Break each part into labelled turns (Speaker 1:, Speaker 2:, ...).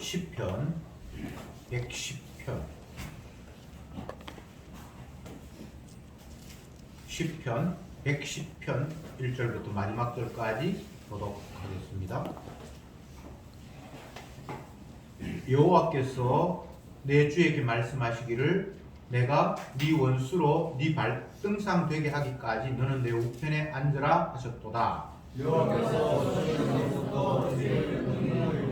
Speaker 1: 시편 110편 시편 110편 1절부터 마지막 절까지 도독하겠습니다. 여호와께서 내 주에게 말씀하시기를 내가 네 원수로 네 발등상 되게 하기까지 너는 내 우편에 앉으라 하셨도다.
Speaker 2: 여호와께서 어쩌면서부터 주의 능력을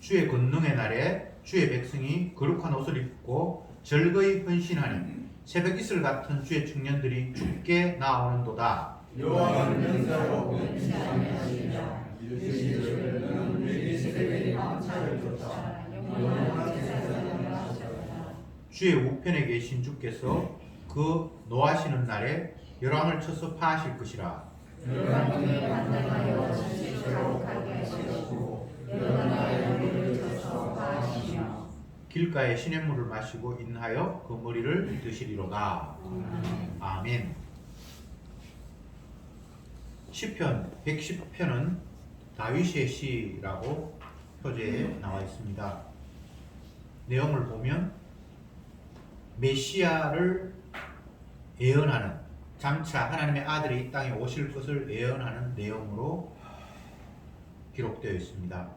Speaker 1: 주의 권능의 날에 주의 백성이 거룩한 옷을 입고 절거히 헌신하니 새벽 이슬 같은 주의 청년들이 죽게 나오는도다.
Speaker 2: 여호와는 면사로 변치하지 아니하시리라. 이르시기를 너는 우리에게 새벽에 망차를 줬다. 영원한 제사장을 하셨다.
Speaker 1: 주의 우편에 계신 주께서 그 노하시는 날에 열왕을 쳐서 파하실 것이라.
Speaker 2: 열왕을 만나하여 전시 자국하게 하시고 열왕의 머리를 쳐서 파하시며
Speaker 1: 길가에 시냇물을 마시고 인하여 그 머리를 드시리로다. 아멘. 시편 110편은 다윗의 시라고 표제에 나와 있습니다. 내용을 보면 메시아를 예언하는, 장차 하나님의 아들이 이 땅에 오실 것을 예언하는 내용으로 기록되어 있습니다.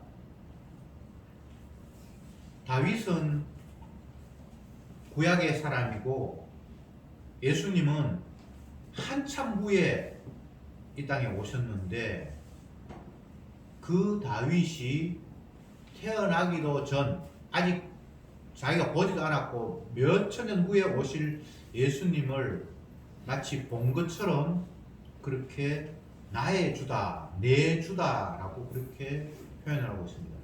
Speaker 1: 다윗은 구약의 사람이고 예수님은 한참 후에 이 땅에 오셨는데 그 다윗이 태어나기도 전, 아직 자기가 보지도 않았고 몇 천년 후에 오실 예수님을 마치 본 것처럼 그렇게 나의 주다, 내 주다라고 그렇게 표현을 하고 있습니다.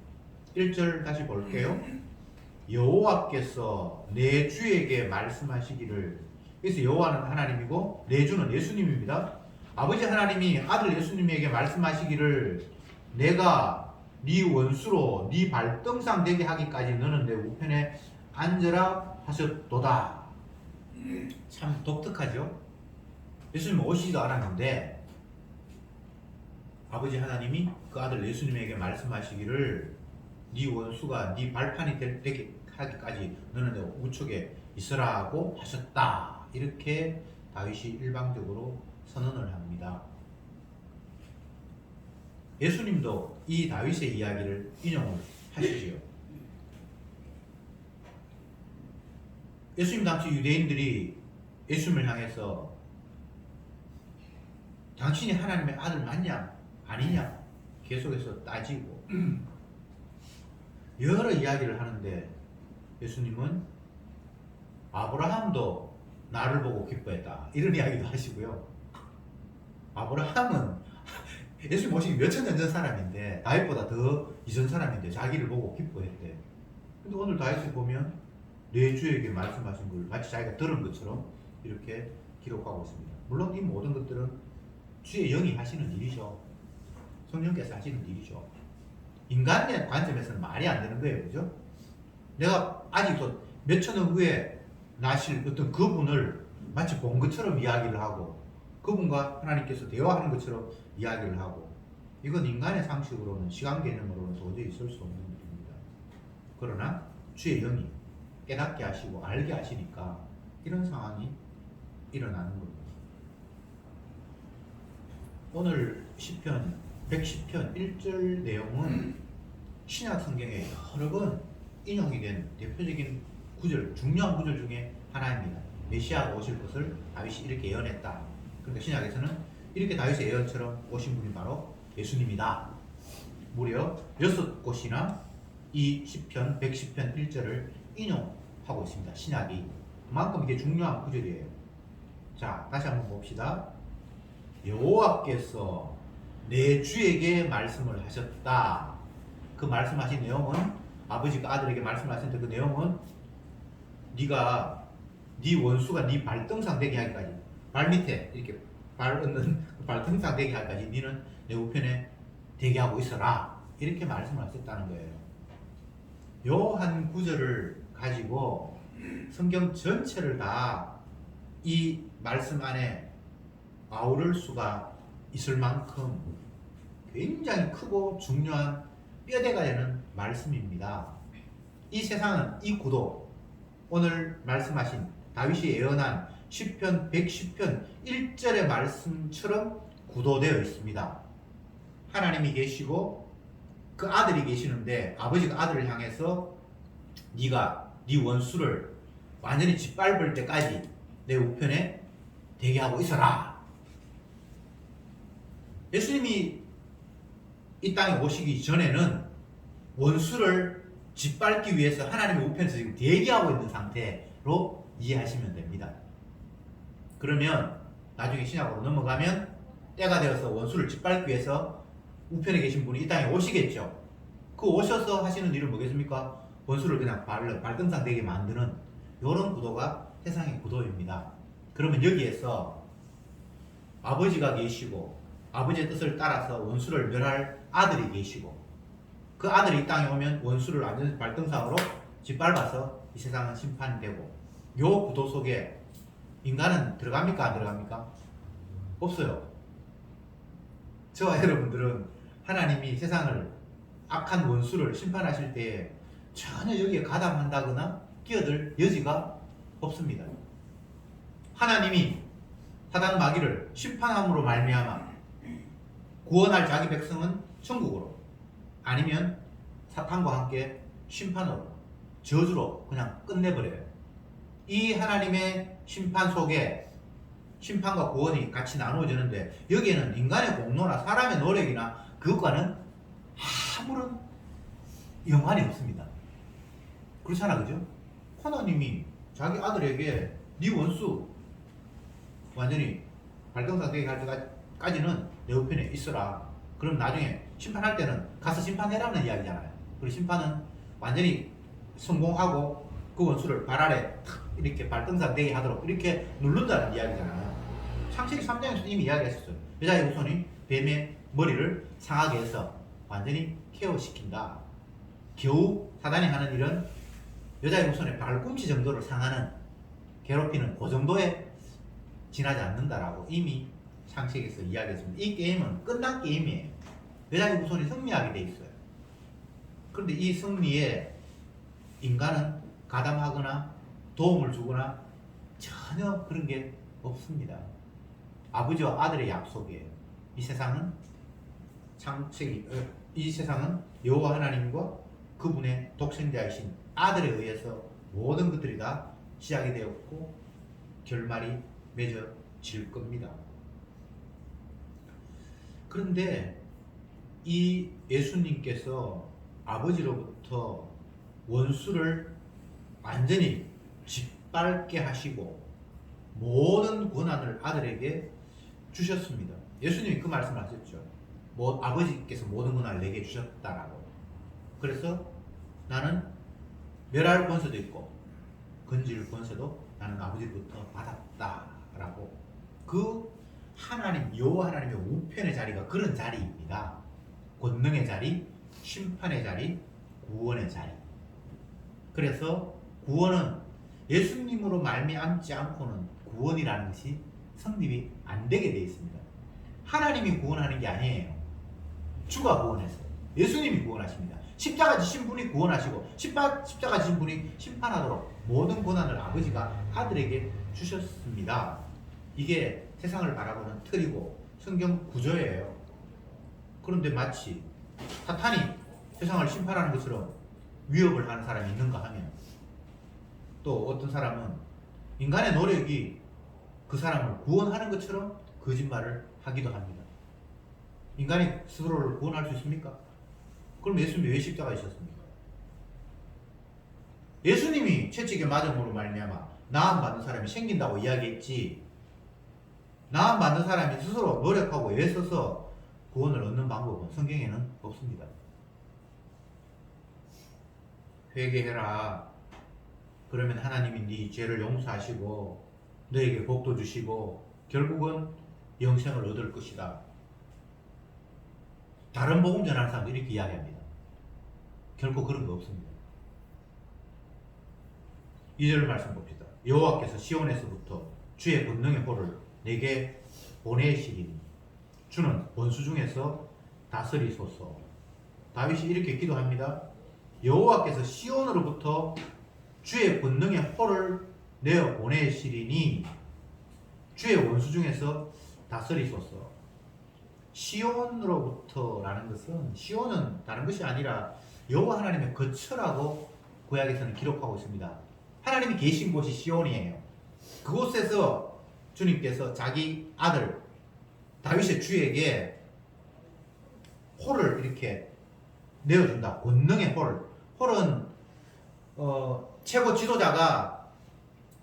Speaker 1: 1절 다시 볼게요. 여호와께서 내 주에게 말씀하시기를. 그래서 여호와는 하나님이고 내 주는 예수님입니다. 아버지 하나님이 아들 예수님에게 말씀하시기를 내가 네 원수로 네 발등상 되게 하기까지 너는 내 우편에 앉으라 하셨도다. 참 독특하죠? 예수님 오시지도 않았는데 아버지 하나님이 그 아들 예수님에게 말씀하시기를 네 원수가 네 발판이 되게 하기까지 너는 내 우측에 있으라고 하셨다. 이렇게 다윗이 일방적으로 선언을 합니다. 예수님도 이 다윗의 이야기를 인용을 하시지요. 예수님 당시 유대인들이 예수님을 향해서 당신이 하나님의 아들 맞냐 아니냐 계속해서 따지고 여러 이야기를 하는데 예수님은 아브라함도 나를 보고 기뻐했다 이런 이야기도 하시고요. 아브라함은 예수님 오시기 몇천 년 전 사람인데 다윗보다 더 이전 사람인데 자기를 보고 기뻐했대. 근데 오늘 다윗을 보면 내 주에게 말씀하신 걸 마치 자기가 들은 것처럼 이렇게 기록하고 있습니다. 물론 이 모든 것들은 주의 영이 하시는 일이죠. 성령께서 하시는 일이죠. 인간의 관점에서는 말이 안 되는 거예요. 그죠? 내가 아직도 몇천 년 후에 나실 어떤 그분을 마치 본 것처럼 이야기를 하고 그분과 하나님께서 대화하는 것처럼 이야기를 하고 이건 인간의 상식으로는 시간 개념으로는 도저히 있을 수 없는 일입니다. 그러나 주의 영이 깨닫게 하시고 알게 하시니까 이런 상황이 일어나는 겁니다. 오늘 시편 110편 1절 내용은 신약 성경에 여러 번 인용이 된 대표적인 구절, 중요한 구절 중에 하나입니다. 메시아가 오실 것을 다윗이 이렇게 예언했다. 그러니까 신약에서는 이렇게 다윗의 예언처럼 오신 분이 바로 예수님이다. 무려 6곳이나 이 시편 110편 1절을 인용하고 있습니다. 신약이. 그만큼 이게 중요한 구절이에요. 자, 다시 한번 봅시다. 여호와께서 내 주에게 말씀을 하셨다. 그 말씀하신 내용은 아버지가 아들에게 말씀하셨는데 그 내용은 네가 네 원수가 네 발등상 되게 하기까지 발 밑에 이렇게 발 얹는 발등상 되게 하기까지 너는 내 우편에 되게 하고 있어라. 이렇게 말씀을 하셨다는 거예요. 요 한 구절을 가지고 성경 전체를 다 이 말씀 안에 아우를 수가 있을 만큼 굉장히 크고 중요한 뼈대가 되는 말씀입니다. 이 세상은 이 구도, 오늘 말씀하신 다윗이 예언한 시편 110편 1절의 말씀처럼 구도되어 있습니다. 하나님이 계시고 그 아들이 계시는데 아버지가 아들을 향해서 네가 네 원수를 완전히 짓밟을 때까지 내 우편에 대기 하고 있어라. 예수님이 이 땅에 오시기 전에는 원수를 짓밟기 위해서 하나님의 우편에서 지금 대기하고 있는 상태로 이해하시면 됩니다. 그러면 나중에 신약으로 넘어가면 때가 되어서 원수를 짓밟기 위해서 우편에 계신 분이 이 땅에 오시겠죠. 그 오셔서 하시는 일은 뭐겠습니까? 원수를 그냥 발등상 되게 만드는 이런 구도가 세상의 구도입니다. 그러면 여기에서 아버지가 계시고 아버지의 뜻을 따라서 원수를 멸할 아들이 계시고 그 아들이 이 땅에 오면 원수를 완전 발등상으로 짓밟아서 이 세상은 심판되고 요 구도 속에 인간은 들어갑니까? 안 들어갑니까? 없어요. 저와 여러분들은 하나님이 세상을 악한 원수를 심판하실 때에 전혀 여기에 가담한다거나 끼어들 여지가 없습니다. 하나님이 사단 마귀를 심판함으로 말미암아 구원할 자기 백성은 천국으로, 아니면 사탄과 함께 심판으로, 저주로 그냥 끝내버려요. 이 하나님의 심판 속에 심판과 구원이 같이 나누어지는데 여기에는 인간의 공로나 사람의 노력이나 그것과는 아무런 연관이 없습니다. 그렇잖아, 그죠? 하나님이 자기 아들에게 네 원수 완전히 발등상 되게 할 때까지는 내 우편에 있어라. 그럼 나중에 심판할 때는 가서 심판해라는 이야기잖아요. 그리고 심판은 완전히 성공하고 그 원수를 발 아래 탁 이렇게 발등상 되게 하도록 이렇게 누른다는 이야기잖아요. 창세기 3장에서 이미 이야기했었어요. 여자의 후손이 뱀의 머리를 상하게 해서 완전히 케어시킨다. 겨우 사단이 하는 일은 여자의 후손의 발꿈치 정도를 상하는, 괴롭히는 그 정도에 지나지 않는다라고 이미 창세기에서 이야기했습니다. 이 게임은 끝난 게임이에요. 여자의 후손이 승리하게 돼 있어요. 그런데 이 승리에 인간은 가담하거나 도움을 주거나 전혀 그런 게 없습니다. 아버지와 아들의 약속이에요. 이 세상은 이 세상은 여호와 하나님과 그분의 독생자이신 아들에 의해서 모든 것들이 다 시작이 되었고 결말이 맺어질 겁니다. 그런데 이 예수님께서 아버지로부터 원수를 완전히 짓밟게 하시고 모든 권한을 아들에게 주셨습니다. 예수님이 그 말씀을 하셨죠. 아버지께서 모든 권한을 내게 주셨다라고. 그래서 나는 멸할 권세도 있고 건질 권세도 나는 아버지로부터 받았다라고. 그 하나님, 여호와 하나님의 우편의 자리가 그런 자리입니다. 권능의 자리, 심판의 자리, 구원의 자리. 그래서 구원은 예수님으로 말미암지 않고는 구원이라는 것이 성립이 안 되게 되어 있습니다. 하나님이 구원하는 게 아니에요. 주가 구원했어요. 예수님이 구원하십니다. 십자가 지신 분이 구원하시고 십자가 지신 분이 심판하도록 모든 권한을 아버지가 아들에게 주셨습니다. 이게 세상을 바라보는 틀이고 성경 구조예요. 그런데 마치 사탄이 세상을 심판하는 것처럼 위협을 하는 사람이 있는가 하면, 또 어떤 사람은 인간의 노력이 그 사람을 구원하는 것처럼 거짓말을 하기도 합니다. 인간이 스스로를 구원할 수 있습니까? 그럼 예수님이 왜 십자가에 있었습니까? 예수님이 채찍에 맞음으로 말미암아 나음 받는 사람이 생긴다고 이야기했지, 나음 받는 사람이 스스로 노력하고 애써서 구원을 얻는 방법은 성경에는 없습니다. 회개해라. 그러면 하나님이 네 죄를 용서하시고 너에게 복도 주시고 결국은 영생을 얻을 것이다. 다른 복음 전하는 사람들이 이렇게 이야기합니다. 결코 그런 거 없습니다. 2절 말씀 봅시다. 여호와께서 시온에서부터 주의 권능의 호를 내게 보내시리니 주는 원수 중에서 다스리소서. 다윗이 이렇게 기도합니다. 여호와께서 시온으로부터 주의 권능의 호를 내어 보내시리니 주의 원수 중에서 다스리소서. 시온으로부터라는 것은, 시온은 다른 것이 아니라 여호와 하나님의 거처라고 구약에서는 기록하고 있습니다. 하나님이 계신 곳이 시온이에요. 그곳에서 주님께서 자기 아들 다윗의 주에게 홀을 이렇게 내어준다. 권능의 홀. 홀은 최고 지도자가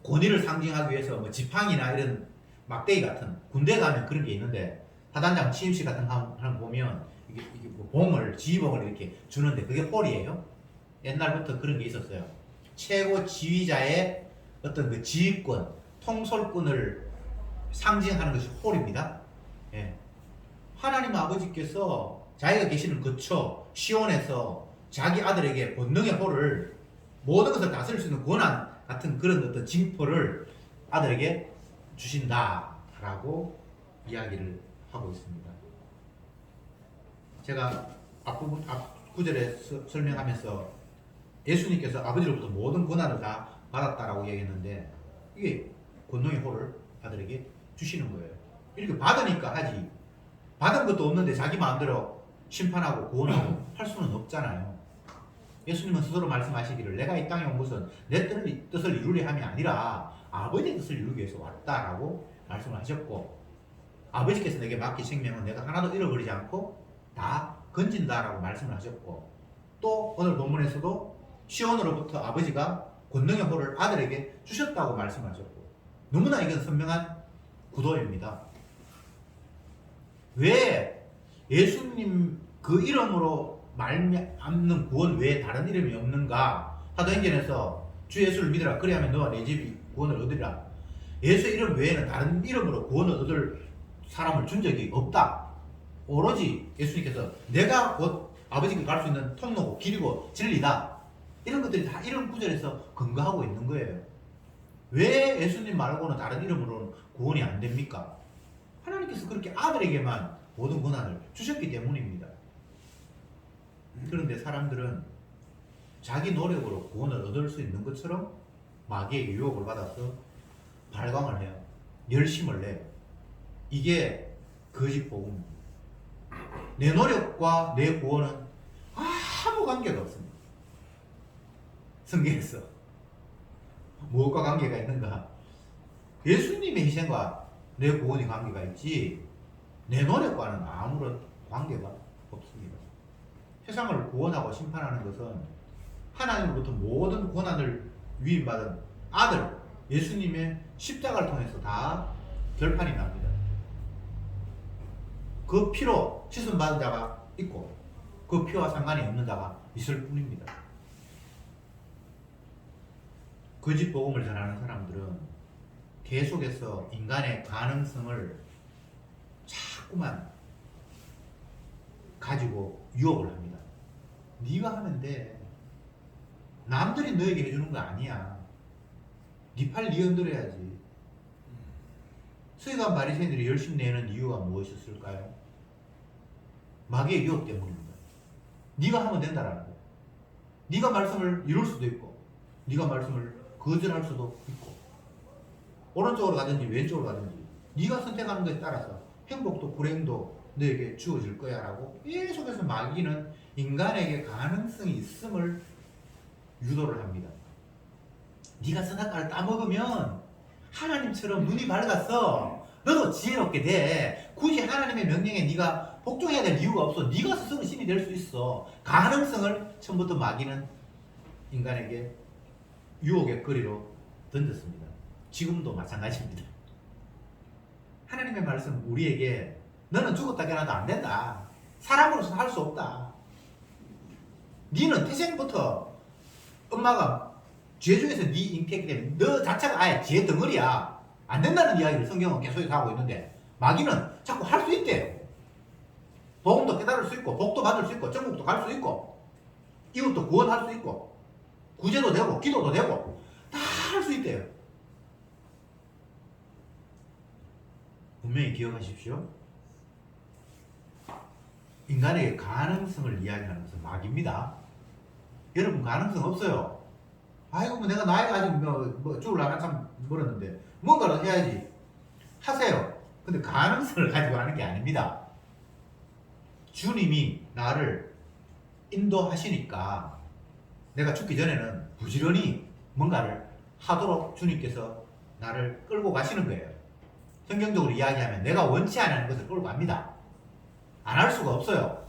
Speaker 1: 권위를 상징하기 위해서 뭐 지팡이나 이런 막대기 같은, 군대 가면 그런 게 있는데 사단장 취임식 같은 거 보면 이게 뭐 봉을, 지휘봉을 이렇게 주는데 그게 홀이에요. 옛날부터 그런 게 있었어요. 최고 지휘자의 어떤 그 지휘권, 통솔권을 상징하는 것이 홀입니다. 예. 하나님 아버지께서 자기가 계시는 거처 시온에서 자기 아들에게 권능의 홀을, 모든 것을 다스릴 수 있는 권한 같은 그런 어떤 징표를 아들에게 주신다라고 이야기를 하고 있습니다. 제가 앞부분, 앞 구절에 설명하면서 예수님께서 아버지로부터 모든 권한을 다 받았다라고 얘기했는데, 이게 권능의 홀을 아들에게 주시는 거예요. 이렇게 받으니까 하지, 받은 것도 없는데 자기 마음대로 심판하고 구원하고 할 수는 없잖아요. 예수님은 스스로 말씀하시기를 내가 이 땅에 온 것은 내 뜻을 이루려 함이 아니라 아버지의 뜻을 이루기 위해서 왔다라고 말씀을 하셨고, 아버지께서 내게 맡긴 생명은 내가 하나도 잃어버리지 않고 다 건진다라고 말씀을 하셨고, 또 오늘 본문에서도 시온으로부터 아버지가 권능의 홀을 아들에게 주셨다고 말씀하셨고, 너무나 이건 선명한 구도입니다. 왜 예수님 그 이름으로 말미암는 구원 외에 다른 이름이 없는가? 사도행전에서 주 예수를 믿으라 그리하면 너와 내 집이 구원을 얻으리라. 예수의 이름 외에는 다른 이름으로 구원을 얻을 사람을 준 적이 없다. 오로지 예수님께서 내가 곧 아버지께 갈 수 있는 통로고 길이고 진리다. 이런 것들이 다 이런 구절에서 근거하고 있는 거예요. 왜 예수님 말고는 다른 이름으로는 구원이 안 됩니까? 하나님께서 그렇게 아들에게만 모든 권한을 주셨기 때문입니다. 그런데 사람들은 자기 노력으로 구원을 얻을 수 있는 것처럼 마귀의 유혹을 받아서 발광을 해요. 열심을 내요. 이게 거짓 복음입니다. 내 노력과 내 구원은 아무 관계가 없습니다. 성경에서 무엇과 관계가 있는가? 예수님의 희생과 내 구원이 관계가 있지 내 노력과는 아무런 관계가 없습니다. 세상을 구원하고 심판하는 것은 하나님으로부터 모든 권한을 위임받은 아들 예수님의 십자가를 통해서 다 결판이 납니다. 그 피로 씻음받은 자가 있고 그 피와 상관이 없는 자가 있을 뿐입니다. 거짓 복음을 전하는 사람들은 계속해서 인간의 가능성을 자꾸만 가지고 유혹을 합니다. 네가 하면 돼. 남들이 너에게 해주는 거 아니야. 네 팔 네 흔들어야지. 서기관 바리새인들이 열심히 내는 이유가 무엇이었을까요? 마귀의 유혹 때문입니다. 네가 하면 된다라는 거예요. 네가 말씀을 이룰 수도 있고 네가 말씀을 거절할 수도 있고 오른쪽으로 가든지 왼쪽으로 가든지 네가 선택하는 것에 따라서 행복도 불행도 너에게 주어질 거야 라고 계속해서 마귀는 인간에게 가능성이 있음을 유도를 합니다. 네가 선악과를 따먹으면 하나님처럼 눈이 밝았어. 너도 지혜롭게 돼. 굳이 하나님의 명령에 네가 복종해야 될 이유가 없어. 네가 스스로 신이 될 수 있어. 가능성을 처음부터 마귀는 인간에게 유혹의 거리로 던졌습니다. 지금도 마찬가지입니다. 하나님의 말씀 우리에게 너는 죽었다 깨어나도 안 된다. 사람으로서 할 수 없다. 너는 태생부터 엄마가 죄 중에서 네 잉태했기 때문에 너 자체가 아예 죄 덩어리야. 안 된다는 이야기를 성경은 계속해서 하고 있는데 마귀는 자꾸 할 수 있대요. 복음도 깨달을 수 있고 복도 받을 수 있고 천국도 갈 수 있고 이것도 구원할 수 있고 구제도 되고 기도도 되고 다 할 수 있대요. 분명히 기억하십시오. 인간에게 가능성을 이야기하는 것은 막입니다. 여러분 가능성 없어요. 아이고 뭐 내가 나이가 아직 뭐 죽으려면 한참 멀었는데 뭔가를 해야지. 하세요. 근데 가능성을 가지고 하는 게 아닙니다. 주님이 나를 인도하시니까 내가 죽기 전에는 부지런히 뭔가를 하도록 주님께서 나를 끌고 가시는 거예요. 성경적으로 이야기하면 내가 원치 않는 것을 끌고 갑니다. 안 할 수가 없어요.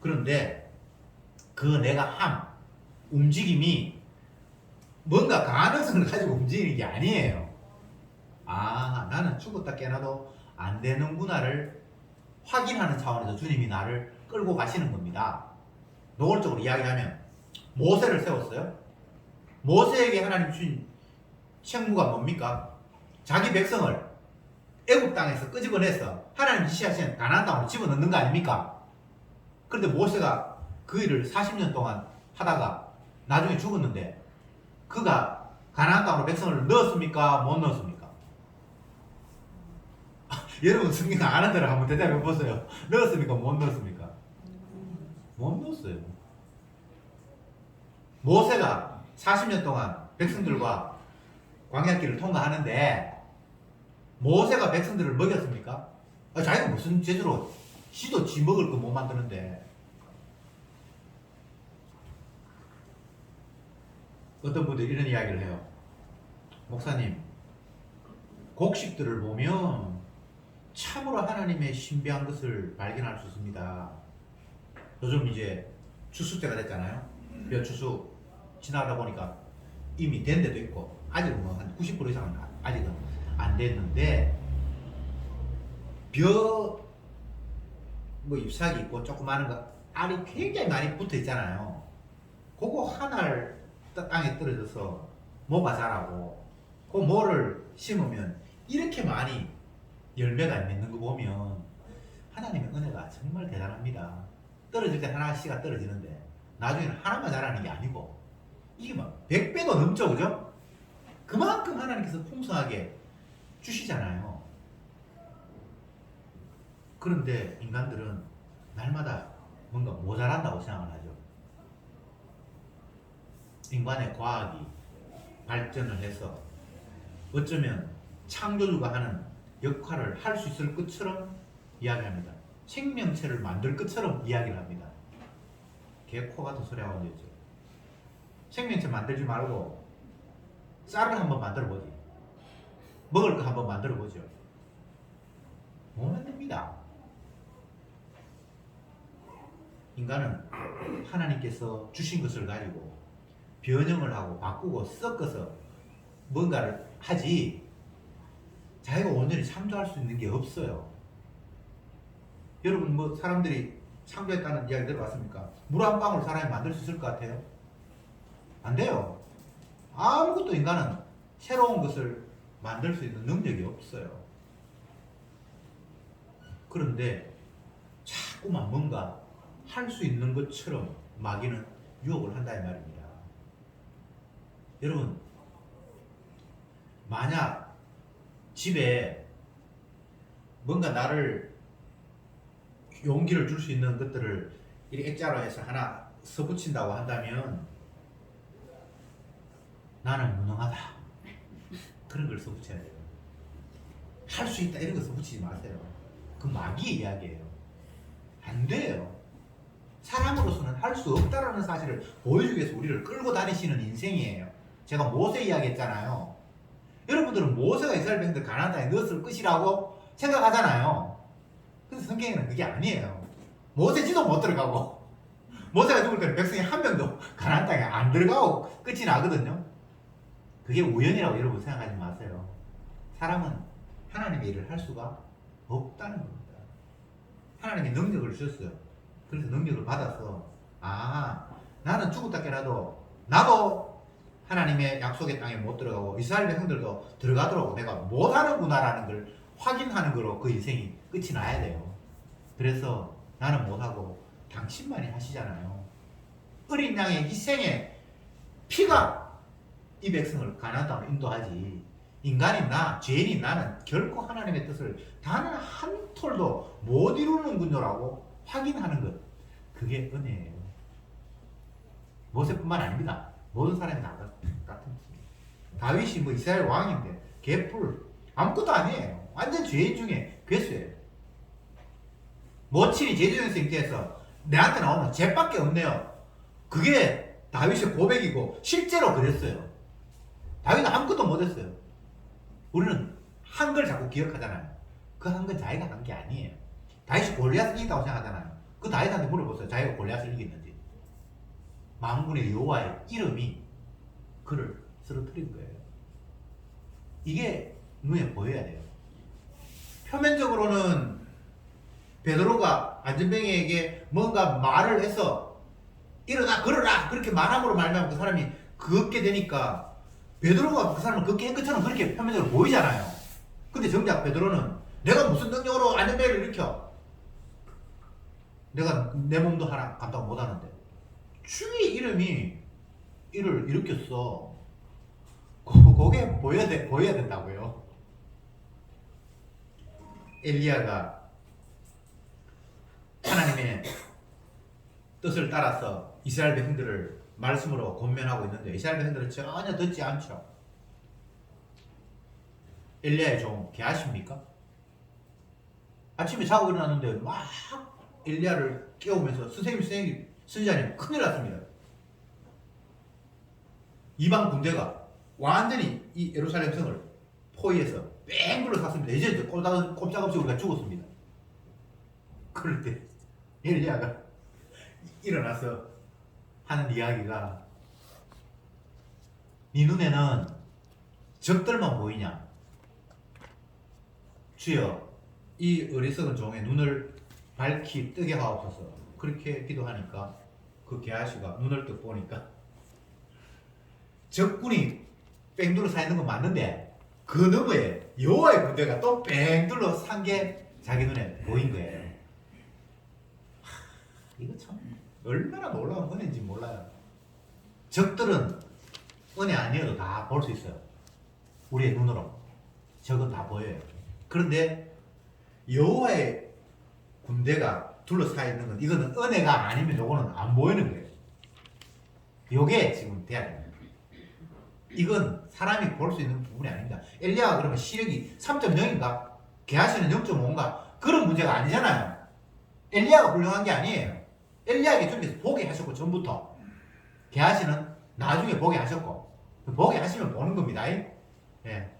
Speaker 1: 그런데 그 내가 움직임이 뭔가 가능성을 가지고 움직이는 게 아니에요. 아, 나는 죽었다 깨나도 안 되는구나를 확인하는 차원에서 주님이 나를 끌고 가시는 겁니다. 노골적으로 이야기하면 모세를 세웠어요. 모세에게 하나님 주신 책무가 뭡니까? 자기 백성을 애굽 땅에서 끄집어내서 하나님 지시하신 가나안 땅으로 집어넣는 거 아닙니까? 그런데 모세가 그 일을 40년 동안 하다가 나중에 죽었는데 그가 가나안 땅으로 백성을 넣었습니까? 못 넣었습니까? 여러분 성경 아는 대로 한번 대답해 보세요. 넣었습니까? 못 넣었습니까? 못 넣었어요. 모세가 40년 동안 백성들과 광야길을 통과하는데 모세가 백성들을 먹였습니까? 자기가 무슨 제주로 지도 지 먹을 거 못 만드는데. 어떤 분들이 이런 이야기를 해요. 목사님, 곡식들을 보면 참으로 하나님의 신비한 것을 발견할 수 있습니다. 요즘 이제 추수 때가 됐잖아요. 몇 추수 지나가다 보니까 이미 된 데도 있고 아직은 뭐 한 90% 이상은 아직은 안 됐는데 뭐 잎사귀 있고 조그마한 거 알이 굉장히 많이 붙어 있잖아요. 그거 하나를 땅에 떨어져서 뭐가 자라고 그 뭐를 심으면 이렇게 많이 열매가 맺는 거 보면 하나님의 은혜가 정말 대단합니다. 떨어질 때 하나씩가 떨어지는데 나중에는 하나만 자라는 게 아니고 이게 막 100배도 넘죠, 그죠? 그만큼 하나님께서 풍성하게 주시잖아요. 그런데 인간들은 날마다 뭔가 모자란다고 생각을 하죠. 인간의 과학이 발전을 해서 어쩌면 창조주가 하는 역할을 할 수 있을 것처럼 이야기합니다. 생명체를 만들 것처럼 이야기를 합니다. 개코 같은 소리 하고 있죠. 생명체 만들지 말고 쌀을 한번 만들어 보지. 먹을 거 한번 만들어 보죠. 못 만듭니다. 인간은 하나님께서 주신 것을 가지고 변형을 하고 바꾸고 섞어서 뭔가를 하지 자기가 온전히 창조할 수 있는 게 없어요. 여러분 뭐 사람들이 창조했다는 이야기 들어봤습니까? 물 한 방울 사람이 만들 수 있을 것 같아요? 안 돼요. 아무것도 인간은 새로운 것을 만들 수 있는 능력이 없어요. 그런데 자꾸만 뭔가 할 수 있는 것처럼 마귀는 유혹을 한다 이 말입니다. 여러분 만약 집에 뭔가 나를 용기를 줄 수 있는 것들을 이렇게 액자로 해서 하나 써붙인다고 한다면 나는 무능하다 그런 걸 써붙여야 돼요. 할 수 있다 이런 거 써붙이지 마세요. 그 마귀의 이야기예요. 안 돼요. 사람으로서는 할 수 없다라는 사실을 보여주기 위해서 우리를 끌고 다니시는 인생이에요. 제가 모세 이야기했잖아요. 여러분들은 모세가 이스라엘 백성들 가나안 땅에 넣었을 것이라고 생각하잖아요. 근데 성경에는 그게 아니에요. 모세 지도 못 들어가고 모세가 죽을 때는 백성이 한 명도 가나안 땅에 안 들어가고 끝이 나거든요. 그게 우연이라고 여러분 생각하지 마세요. 사람은 하나님의 일을 할 수가 없다는 겁니다. 하나님이 능력을 주셨어요. 그래서 능력을 받아서 나는 죽었다 깨라도 나도 하나님의 약속의 땅에 못 들어가고 이스라엘 백성들도 들어가도록 내가 못하는구나라는 걸 확인하는 거로 그 인생이 끝이 나야 돼요. 그래서 나는 못하고 당신만이 하시잖아요. 어린 양의 희생의 피가 이 백성을 가나안 땅으로 인도하지 인간인 나, 죄인인 나는 결코 하나님의 뜻을 단 한 톨도 못 이루는군요라고 확인하는 것. 그게 은혜예요. 모세뿐만 아닙니다. 모든 사람이 다 같은 것입니다. 다윗이 뭐 이스라엘 왕인데 개뿔 아무것도 아니에요. 완전 죄인 중에 괴수예요. 모친이 제주도에서 잉태해서 내한테 나오면 죄밖에 없네요. 그게 다윗의 고백이고 실제로 그랬어요. 다윗은 아무것도 못했어요. 우리는 한 걸 자꾸 기억하잖아요. 그 한 건 자기가 한 게 아니에요. 다윗이 골리앗을 이긴다고 생각하잖아요. 그 다윗한테 물어보세요. 자기가 골리앗을 이겼는지. 만군의 여호와의 이름이 그를 쓰러뜨린 거예요. 이게 눈에 보여야 돼요. 표면적으로는 베드로가 안전뱅이에게 뭔가 말을 해서 일어나 걸어라 그렇게 말함으로 말하면 그 사람이 걷게 되니까 베드로가 그 사람을 걷게 한 것처럼 그렇게 표면적으로 보이잖아요. 근데 정작 베드로는 내가 무슨 능력으로 안전뱅이를 일으켜? 내가 내 몸도 하나 감당 못하는데 주의 이름이 이를 일으켰어. 그게 보여야 된다고요. 엘리야가 하나님의 뜻을 따라서 이스라엘 백성들을 말씀으로 권면하고 있는데 이스라엘 백성들은 전혀 듣지 않죠. 엘리야의 종 게하시입니까? 아침에 자고 일어났는데 막 엘리야를 깨우면서 선생님 선지자님 큰일 났습니다. 이방 군대가 완전히 이 예루살렘 성을 포위해서 뺑 둘러쌌습니다. 이제 꼼짝없이 우리가 죽었습니다. 그럴 때 엘리야가 일어나서 하는 이야기가 네 눈에는 적들만 보이냐? 주여 이 어리석은 종의 눈을 밝히 뜨게 하옵소서. 그렇게 기도하니까 그 게하시가 눈을 뜨 보니까 적군이 뺑 둘러싸 있는 건 맞는데 그 너머에 여호와의 군대가 또 뺑 둘러싼 게 자기 눈에 보인 거예요. 이거 참 얼마나 놀라운 은혜인지 몰라요. 적들은 은혜 아니어도 다 볼 수 있어요. 우리의 눈으로 적은 다 보여요. 그런데 여호와의 군대가 둘러싸 있는 건 이거는 은혜가 아니면 요거는 안 보이는 거예요. 요게 지금 돼야 됩니다. 이건 사람이 볼 수 있는 부분이 아닙니다. 엘리야가 그러면 시력이 3.0인가? 게하시는 0.5인가? 그런 문제가 아니잖아요. 엘리야가 훌륭한 게 아니에요. 엘리야에게 주님께서 보게 하셨고 전부터 게하시는 나중에 보게 하셨고 보게 하시면 보는 겁니다. 예.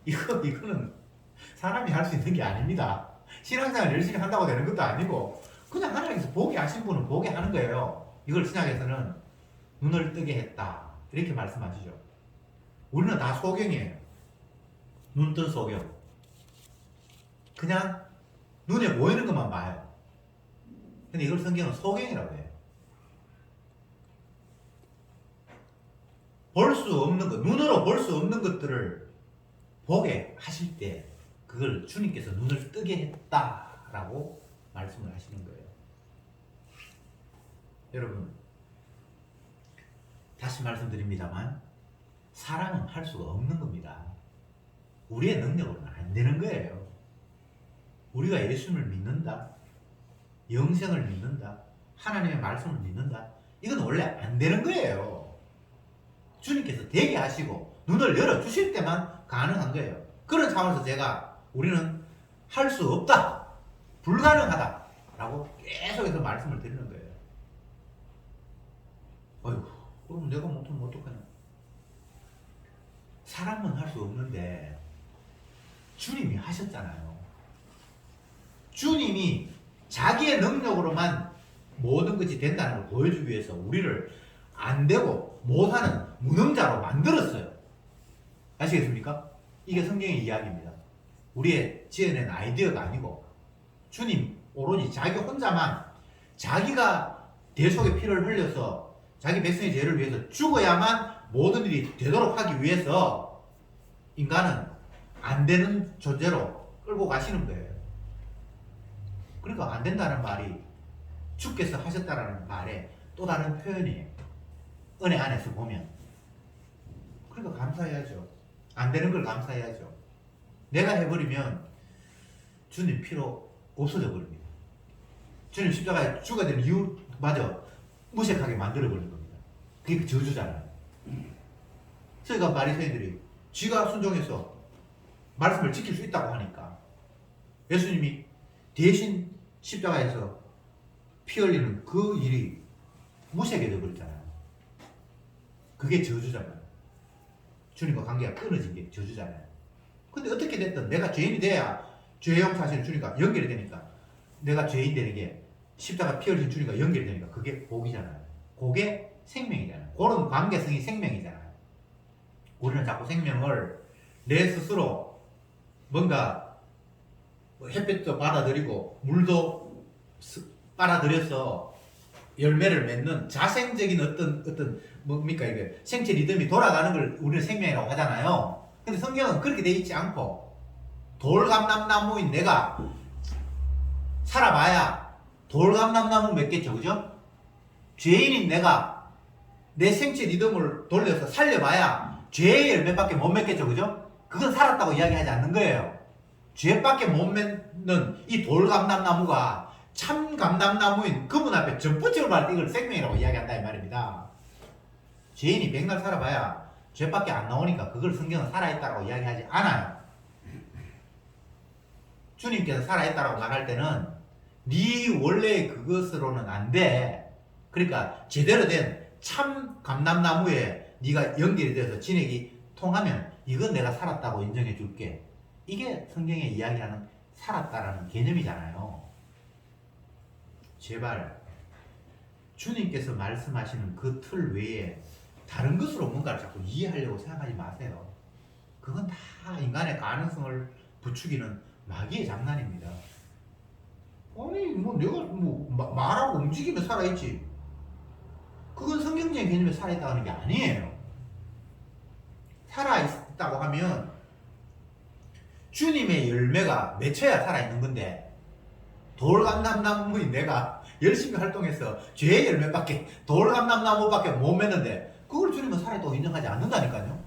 Speaker 1: 이거는 사람이 할 수 있는 게 아닙니다. 신앙생활 열심히 한다고 되는 것도 아니고 그냥 하나님께서 보게 하신 분은 보게 하는 거예요. 이걸 신약에서는 눈을 뜨게 했다 이렇게 말씀하시죠. 우리는 다 소경이에요. 눈 뜬 소경. 그냥 눈에 보이는 것만 봐요. 근데 이걸 성경은 소경이라고 해요. 볼 수 없는 것, 눈으로 볼 수 없는 것들을 보게 하실 때 그걸 주님께서 눈을 뜨게 했다라고 말씀을 하시는 거예요. 여러분 다시 말씀드립니다만 사람은 할 수가 없는 겁니다. 우리의 능력으로는 안 되는 거예요. 우리가 예수님을 믿는다, 영생을 믿는다, 하나님의 말씀을 믿는다, 이건 원래 안 되는 거예요. 주님께서 되게 하시고 눈을 열어주실 때만 가능한 거예요. 그런 차원에서 우리는 할 수 없다, 불가능하다 라고 계속해서 말씀을 드리는 거예요. 어휴, 그럼 내가 못하면 어떡하냐. 사람은 할 수 없는데 주님이 하셨잖아요. 주님이 자기의 능력으로만 모든 것이 된다는 걸 보여주기 위해서 우리를 안 되고 못하는 무능자로 만들었어요. 아시겠습니까? 이게 성경의 이야기입니다. 우리의 지어낸 아이디어가 아니고 주님 오로지 자기 혼자만 자기가 대속의 피를 흘려서 자기 백성의 죄를 위해서 죽어야만 모든 일이 되도록 하기 위해서 인간은 안 되는 존재로 끌고 가시는 거예요. 그러니까 안 된다는 말이 주께서 하셨다라는 말에 또 다른 표현이에요. 은혜 안에서 보면. 그러니까 감사해야죠. 안 되는 걸 감사해야죠. 내가 해버리면 주님 필요 없어져 버립니다. 주님 십자가에 죽어야 되는 이유마저 무색하게 만들어버린 겁니다. 그게 저주잖아요. 그러니까 바리새인들이 지가 순종해서 말씀을 지킬 수 있다고 하니까 예수님이 대신 십자가에서 피 흘리는 그 일이 무색해 되어버렸잖아요. 그게 저주잖아요. 주님과 관계가 끊어진 게 저주잖아요. 근데 어떻게 됐든 내가 죄인이 돼야 죄형 사실을 주님과 연결이 되니까, 내가 죄인 되는 게 십자가 피 흘린 주님과 연결이 되니까 그게 복이잖아요. 그게 생명이잖아요. 그런 관계성이 생명이잖아요. 우리는 자꾸 생명을 내 스스로 뭔가 햇빛도 받아들이고 물도 빨아들여서 열매를 맺는 자생적인 어떤 뭡니까 이게 생체 리듬이 돌아가는 걸 우리는 생명이라고 하잖아요. 근데 성경은 그렇게 돼 있지 않고 돌감람나무인 내가 살아봐야 돌감람나무 맺겠죠, 그죠? 죄인인 내가 내 생체 리듬을 돌려서 살려봐야 죄의 열매밖에 못 맺겠죠, 그죠? 그건 살았다고 이야기하지 않는 거예요. 죄밖에 못 맺는 이 돌감람나무가 참 감람나무인 그분 앞에 전부치를 말할 때 이걸 생명이라고 이야기한다 이 말입니다. 죄인이 백날 살아봐야 죄밖에 안 나오니까 그걸 성경은 살아있다고 이야기하지 않아요. 주님께서 살아있다고 말할 때는 네 원래 그것으로는 안 돼. 그러니까 제대로 된 참 감람나무에 네가 연결이 돼서 진액이 통하면 이건 내가 살았다고 인정해 줄게. 이게 성경에 이야기하는 살았다라는 개념이잖아요. 제발 주님께서 말씀하시는 그 틀 외에 다른 것으로 뭔가를 자꾸 이해하려고 생각하지 마세요. 그건 다 인간의 가능성을 부추기는 마귀의 장난입니다. 아니 뭐 내가 말하고 움직이면 살아있지. 그건 성경적인 개념에 살아있다는 게 아니에요. 살아있다고 하면 주님의 열매가 맺혀야 살아있는 건데, 돌감람나무인 내가 열심히 활동해서 죄의 열매밖에 돌감람나무밖에 못 맺는데 그걸 주님은 살아있다고 인정하지 않는다니까요.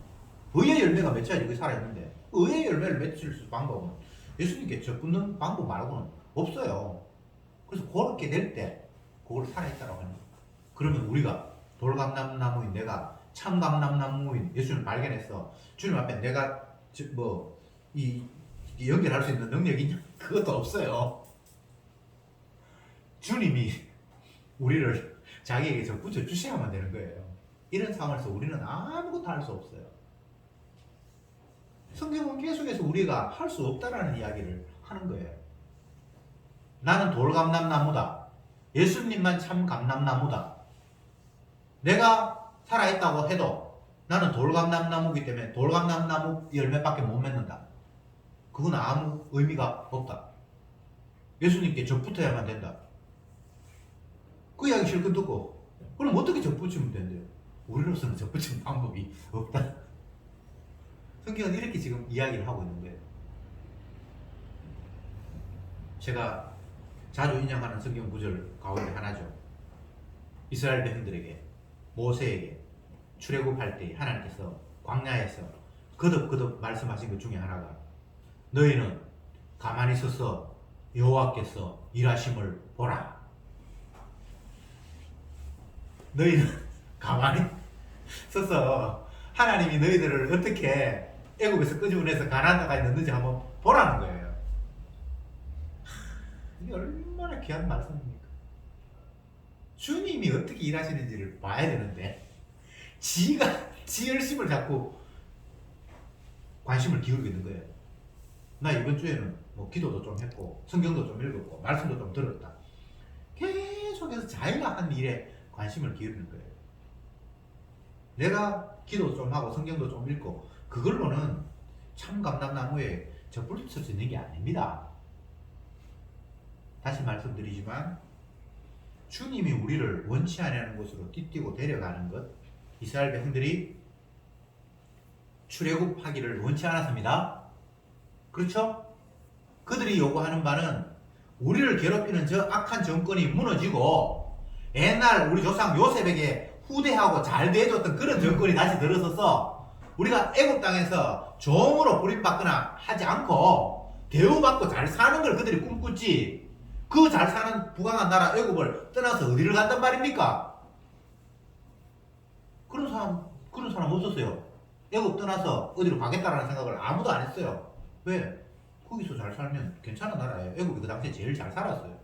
Speaker 1: 의의 열매가 맺혀야지 그게 살아있는데, 의의 열매를 맺힐 수 있는 방법은 예수님께 접붙는 방법 말고는 없어요. 그래서 그렇게 될 때 그걸 살아있다고 하는 거예요. 그러면 우리가 돌감람나무인 내가 참감람나무인 예수님을 발견해서 주님 앞에 내가 연결할 수 있는 능력이 있냐? 그것도 없어요. 주님이 우리를 자기에게 접붙여 주셔야만 되는 거예요. 이런 상황에서 우리는 아무것도 할 수 없어요. 성경은 계속해서 우리가 할 수 없다라는 이야기를 하는 거예요. 나는 돌감람나무다. 예수님만 참 감람나무다. 내가 살아있다고 해도 나는 돌감람나무이기 때문에 돌감람나무 열매밖에 못 맺는다. 그건 아무 의미가 없다. 예수님께 접붙어야만 된다. 그 이야기 실컷 듣고 그럼 어떻게 접붙이면 된대요? 우리로서는 접붙이는 방법이 없다. 성경은 이렇게 지금 이야기를 하고 있는 거예요. 제가 자주 인용하는 성경 구절 가운데 하나죠. 이스라엘 백성들에게, 모세에게 출애굽할 때 하나님께서 광야에서 거듭 말씀하신 것 중에 하나가, 너희는 가만히 서서 여호와께서 일하심을 보라. 너희는 가만히 서서 하나님이 너희들을 어떻게 애굽에서 끄집어내서 가나안 땅까지 넣는지 한번 보라는 거예요. 이게 얼마나 귀한 말씀입니까? 주님이 어떻게 일하시는지를 봐야 되는데 지가 지 열심을 자꾸 관심을 기울이게 된 거예요. 나 이번 주에는 기도도 좀 했고 성경도 좀 읽었고 말씀도 좀 들었다. 계속해서 자기가 한 일에 관심을 기울이는 거예요. 내가 기도 좀 하고 성경도 좀 읽고 그걸로는 참 감람나무에 접붙일 수 있는 게 아닙니다. 다시 말씀드리지만 주님이 우리를 원치 않는 곳으로 띠띠고 데려가는 것, 이스라엘 백성들이 출애굽하기를 원치 않았습니다. 그렇죠? 그들이 요구하는 바는 우리를 괴롭히는 저 악한 정권이 무너지고 옛날 우리 조상 요셉에게 후대하고 잘 대해줬던 그런 정권이 다시 들어서서 우리가 애국 땅에서 종으로 불임받거나 하지 않고 대우받고 잘 사는 걸 그들이 꿈꾸지. 그 잘 사는 부강한 나라 애국을 떠나서 어디를 간단 말입니까? 그런 사람 없었어요. 애국 떠나서 어디로 가겠다라는 생각을 아무도 안 했어요. 왜? 거기서 잘 살면 괜찮은 나라예요. 애국이 그 당시에 제일 잘 살았어요.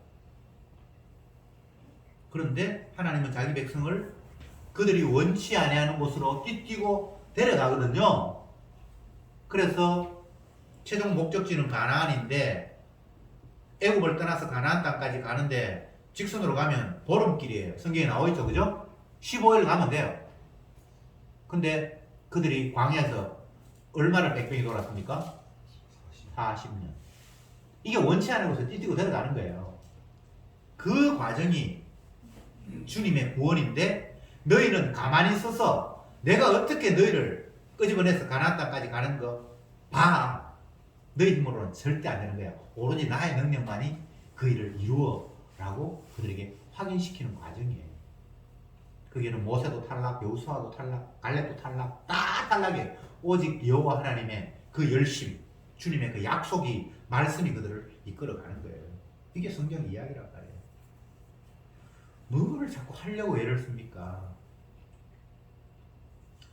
Speaker 1: 그런데 하나님은 자기 백성을 그들이 원치 아니하는 곳으로 띠띠고 데려가거든요. 그래서 최종 목적지는 가나안인데 애굽을 떠나서 가나안 땅까지 가는데 직선으로 가면 보름길이에요. 성경에 나와있죠, 그죠? 15일 가면 돼요. 근데 그들이 광야에서 얼마를 뺑뺑이 돌았습니까? 40년. 이게 원치 않은 곳에 띠띠고 데려가는 거예요. 그 과정이 주님의 구원인데 너희는 가만히 서서 내가 어떻게 너희를 끄집어내서 가나안 땅까지 가는 거 봐. 너희 힘으로는 절대 안 되는 거야. 오로지 나의 능력만이 그 일을 이루어 라고 그들에게 확인시키는 과정이에요. 그게는 모세도 탈락, 여호수아도 탈락, 갈렙도 탈락, 다 탈락이에요. 오직 여호와 하나님의 그 열심, 주님의 그 약속이, 말씀이 그들을 이끌어가는 거예요. 이게 성경 이야기란 말이에요. 뭐를 자꾸 하려고 애를 씁니까?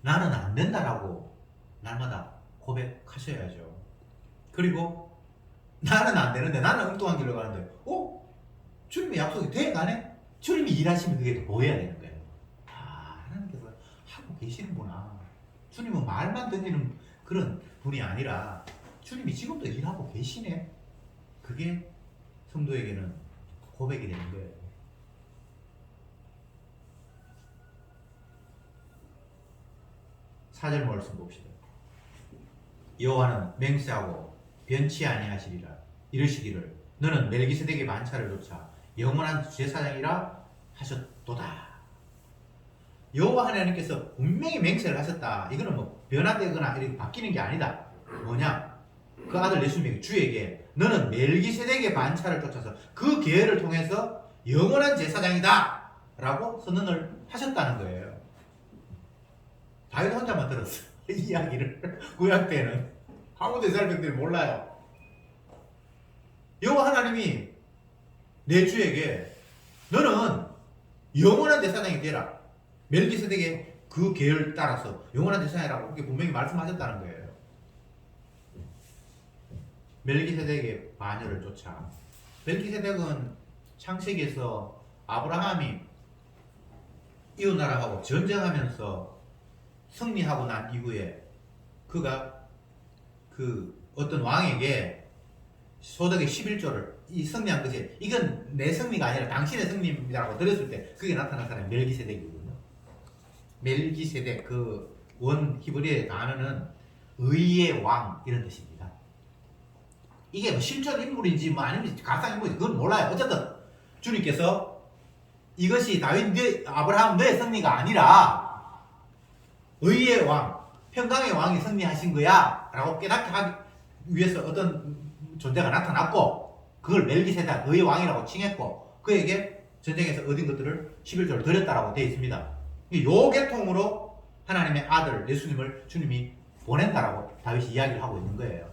Speaker 1: 나는 안 된다라고 날마다 고백하셔야죠. 그리고 나는 안 되는데, 나는 엉뚱한 길로 가는데, 주님의 약속이 돼가네? 주님이 일하시면 그게 더 보여야 되는 거예요. 하나님께서 하고 계시는구나. 주님은 말만 던지는 그런 분이 아니라 주님이 지금도 일하고 계시네. 그게 성도에게는 고백이 되는 거예요. 4절 말씀 봅시다. 여호와는 맹세하고 변치 아니하시리라. 이르시기를 너는 멜기세덱의 만차를 좇아 영원한 제사장이라 하셨도다. 여호와 하나님께서 분명히 맹세를 하셨다. 이거는 뭐 변화되거나 이렇게 바뀌는 게 아니다. 뭐냐? 그 아들 예수님에게, 주에게 너는 멜기세덱의 반차를 쫓아서 그 계회를 통해서 영원한 제사장이다 라고 선언을 하셨다는 거예요. 다윗 혼자만 들었어. 이 이야기를. 구약 때는 아무도 이스라엘 백들이 몰라요. 여호와 하나님이 내 주에게 너는 영원한 제사장이 되라. 멜기세덱의 그 계율 따라서 영원한 제사장이라고 그렇게 분명히 말씀하셨다는 거예요. 멜기세덱의 마녀를 쫓아. 멜기세덱은 창세기에서 아브라함이 이웃나라하고 전쟁하면서 승리하고 난 이후에 그가 그 어떤 왕에게 소득의 11조를 이 승리한 것이 이건 내 승리가 아니라 당신의 승리라고 들었을 때 그게 나타난 사람이 멜기세덱이거든요. 멜기세덱 그 원 히브리의 단어는 의의 왕 이런 뜻입니다. 이게 뭐 실존 인물인지 뭐 아니면 가상 인물인지 그건 몰라요. 어쨌든 주님께서 이것이 다윗 아브라함 너의 승리가 아니라 의의 왕, 평강의 왕이 승리하신 거야 라고 깨닫게 하기 위해서 어떤 존재가 나타났고 그걸 멜기세덱 의의 왕이라고 칭했고 그에게 전쟁에서 얻은 것들을 11조를 드렸다라고 되어 있습니다. 요 계통으로 하나님의 아들 예수님을 주님이 보낸다라고 다윗이 이야기를 하고 있는 거예요.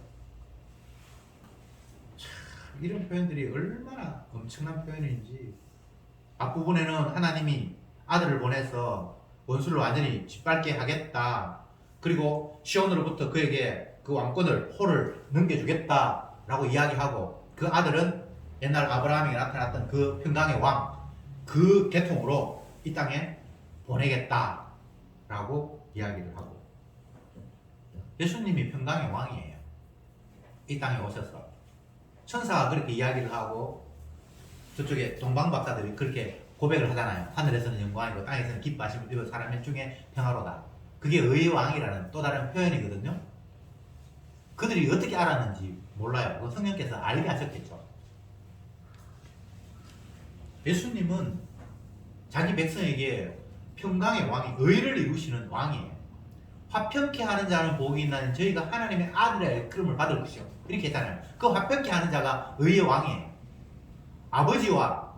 Speaker 1: 참, 이런 표현들이 얼마나 엄청난 표현인지. 앞부분에는 하나님이 아들을 보내서 원수를 완전히 짓밟게 하겠다. 그리고 시온으로부터 그에게 그 왕권을 호를 넘겨주겠다 라고 이야기하고 그 아들은 옛날 아브라함에게 나타났던 그 평강의 왕, 그 계통으로 이 땅에 보내겠다 라고 이야기를 하고 예수님이 평강의 왕이에요. 이 땅에 오셔서 천사가 그렇게 이야기를 하고 저쪽에 동방박사들이 그렇게 고백을 하잖아요. 하늘에서는 영광이고 땅에서는 기뻐하심을 입은 사람 중에 평화로다. 그게 의의 왕이라는 또 다른 표현이거든요. 그들이 어떻게 알았는지 몰라요. 그 성령께서 알게 하셨겠죠. 예수님은 자기 백성에게 평강의 왕이, 의를 이루시는 왕이에요. 화평케 하는 자는 복이 있나니 저희가 하나님의 아들의 그름을 받을 것이요. 이렇게 했잖아요. 그 화평케 하는 자가 의의 왕이에요. 아버지와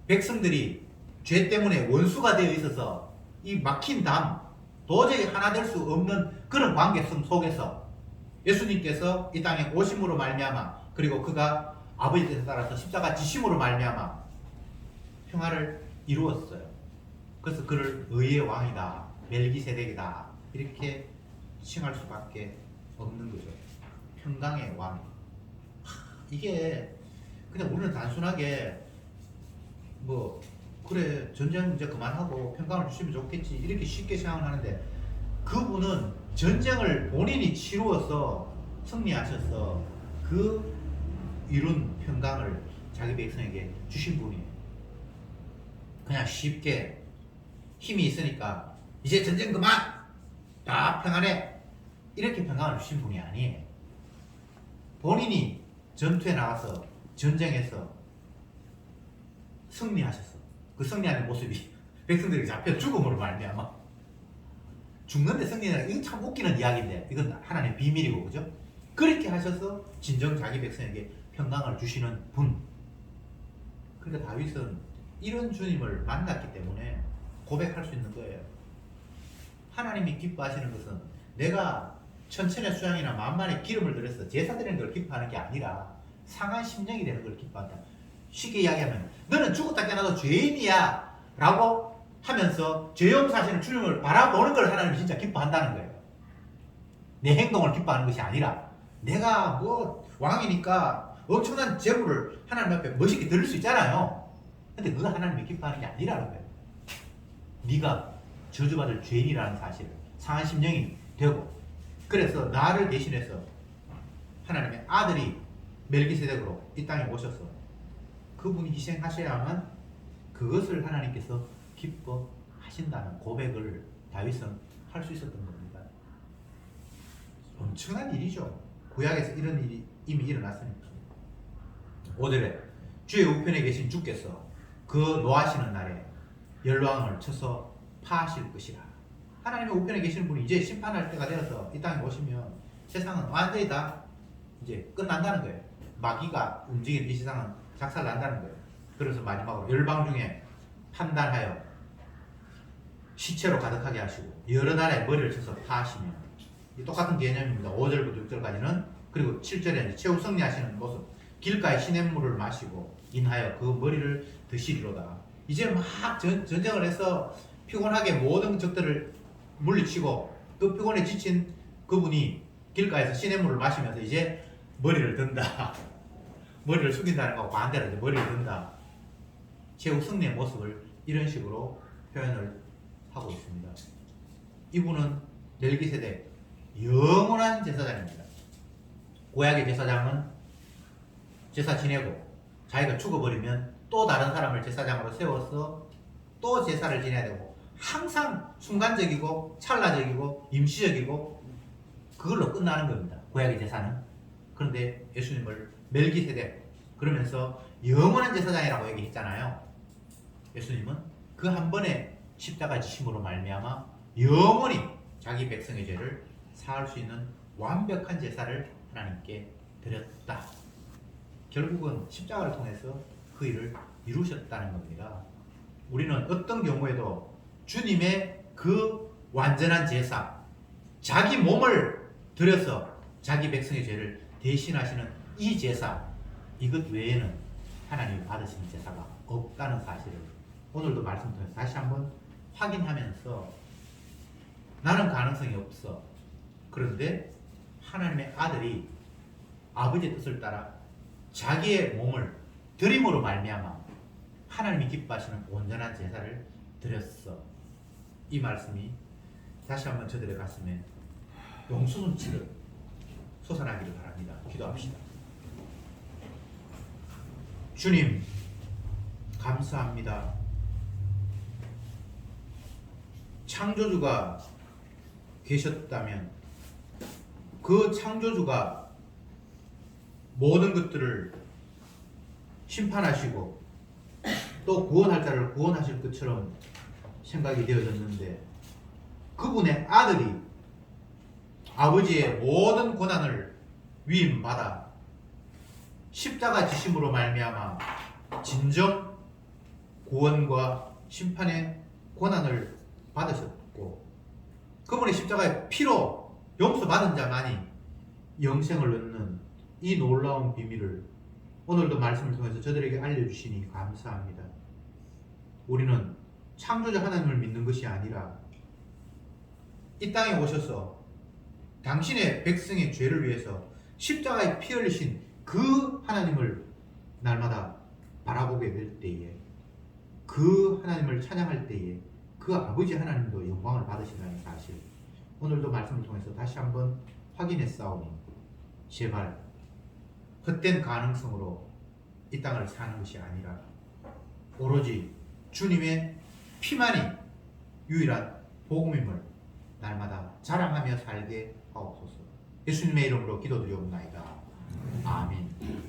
Speaker 1: 백성들이 죄 때문에 원수가 되어 있어서 이 막힌 담, 도저히 하나 될 수 없는 그런 관계성 속에서 예수님께서 이 땅에 오심으로 말미암아 그리고 그가 아버지 뜻에 따라서 십자가 지심으로 말미암아 평화를 이루었어요. 그래서 그를 의의 왕이다, 멜기세덱이다 이렇게 칭할 수밖에 없는 거죠. 평강의 왕. 이게 그냥 우리는 단순하게 뭐 그래 전쟁 이제 그만하고 평강을 주시면 좋겠지 이렇게 쉽게 생각을 하는데 그분은 전쟁을 본인이 치루어서 승리하셔서 그 이룬 평강을 자기 백성에게 주신 분이에요. 그냥 쉽게 힘이 있으니까 이제 전쟁 그만 다 평안해 이렇게 평강을 주신 분이 아니에요. 본인이 전투에 나가서 전쟁에서 승리하셨어. 그 승리하는 모습이 백성들에게 잡혀 죽음으로 말미암아 죽는데 승리하는 이건 참 웃기는 이야기인데 이건 하나님의 비밀이고 그죠? 그렇게 하셔서 진정 자기 백성에게 평강을 주시는 분. 그러니까 다윗은 이런 주님을 만났기 때문에 고백할 수 있는 거예요. 하나님이 기뻐하시는 것은 내가 천천의 수양이나 만만의 기름을 들여서 제사 드리는 걸 기뻐하는 게 아니라 상한 심령이 되는 걸 기뻐한다. 쉽게 이야기하면 너는 죽었다 깨어나도 죄인이야 라고 하면서 죄 용서하시는 주님을 바라보는 걸 하나님이 진짜 기뻐한다는 거예요. 내 행동을 기뻐하는 것이 아니라 내가 뭐 왕이니까 엄청난 재물을 하나님 앞에 멋있게 드릴 수 있잖아요. 근데 그거 하나님이 기뻐하는 게 아니라는 거예요. 네가 저주받을 죄인이라는 사실을 상한 심령이 되고 그래서 나를 대신해서 하나님의 아들이 멜기세덱으로 이 땅에 오셔서 그분이 희생하셔야만 그것을 하나님께서 기뻐하신다는 고백을 다윗은 할 수 있었던 겁니다. 엄청난 일이죠. 구약에서 이런 일이 이미 일어났으니까. 5절에 주의 우편에 계신 주께서 그 노하시는 날에 열왕을 쳐서 파하실 것이라. 하나님의 우편에 계시는 분이 이제 심판할 때가 되어서 이 땅에 오시면 세상은 완전히 다 이제 끝난다는 거예요. 마귀가 움직이는 이 세상은 작살난다는 거예요. 그래서 마지막으로 열방 중에 판단하여 시체로 가득하게 하시고 여러 나라의 머리를 쳐서 파하시며 똑같은 개념입니다. 5절부터 6절까지는. 그리고 7절에 최후 승리하시는 모습 길가에 시냇물을 마시고 인하여 그 머리를 드시리로다. 이제 막 전쟁을 해서 피곤하게 모든 적들을 물리치고 그 피곤에 지친 그분이 길가에서 시냇물을 마시면서 이제 머리를 든다. 머리를 숙인다는 거하고 반대로 이제 머리를 든다. 최후 승리의 모습을 이런 식으로 표현을 하고 있습니다. 이분은 멜기세덱 영원한 제사장입니다. 구약의 제사장은 제사 지내고 자기가 죽어버리면 또 다른 사람을 제사장으로 세워서 또 제사를 지내야 되고 항상 순간적이고 찰나적이고 임시적이고 그걸로 끝나는 겁니다. 구약의 제사는. 그런데 예수님을 멜기세덱 그러면서 영원한 제사장이라고 얘기했잖아요. 예수님은 그 한 번의 십자가 지심으로 말미암아 영원히 자기 백성의 죄를 사할 수 있는 완벽한 제사를 하나님께 드렸다. 결국은 십자가를 통해서 그 일을 이루셨다는 겁니다. 우리는 어떤 경우에도 주님의 그 완전한 제사, 자기 몸을 들여서 자기 백성의 죄를 대신하시는 이 제사, 이것 외에는 하나님이 받으시는 제사가 없다는 사실을 오늘도 말씀 통해서 다시 한번 확인하면서 나는 가능성이 없어. 그런데 하나님의 아들이 아버지의 뜻을 따라 자기의 몸을 드림으로 말미암아 하나님이 기뻐하시는 온전한 제사를 드렸어. 이 말씀이 다시 한번 저들의 가슴에 용수눈치를 솟아나기를 바랍니다. 기도합시다. 주님 감사합니다. 창조주가 계셨다면 그 창조주가 모든 것들을 심판하시고 또 구원할 자를 구원하실 것처럼 생각이 되어졌는데 그분의 아들이 아버지의 모든 고난을 위임받아 십자가 지심으로 말미암아 진정 구원과 심판의 고난을 받으셨고 그분의 십자가의 피로 용서받은 자만이 영생을 얻는 이 놀라운 비밀을 오늘도 말씀을 통해서 저들에게 알려주시니 감사합니다. 우리는 창조자 하나님을 믿는 것이 아니라 이 땅에 오셔서 당신의 백성의 죄를 위해서 십자가에 피 흘리신 그 하나님을 날마다 바라보게 될 때에, 그 하나님을 찬양할 때에 그 아버지 하나님도 영광을 받으신다는 사실, 오늘도 말씀을 통해서 다시 한번 확인했사오니 제발 헛된 가능성으로 이 땅을 사는 것이 아니라 오로지 주님의 피만이 유일한 복음임을 날마다 자랑하며 살게 하옵소서. 예수님의 이름으로 기도드리옵나이다. 아멘.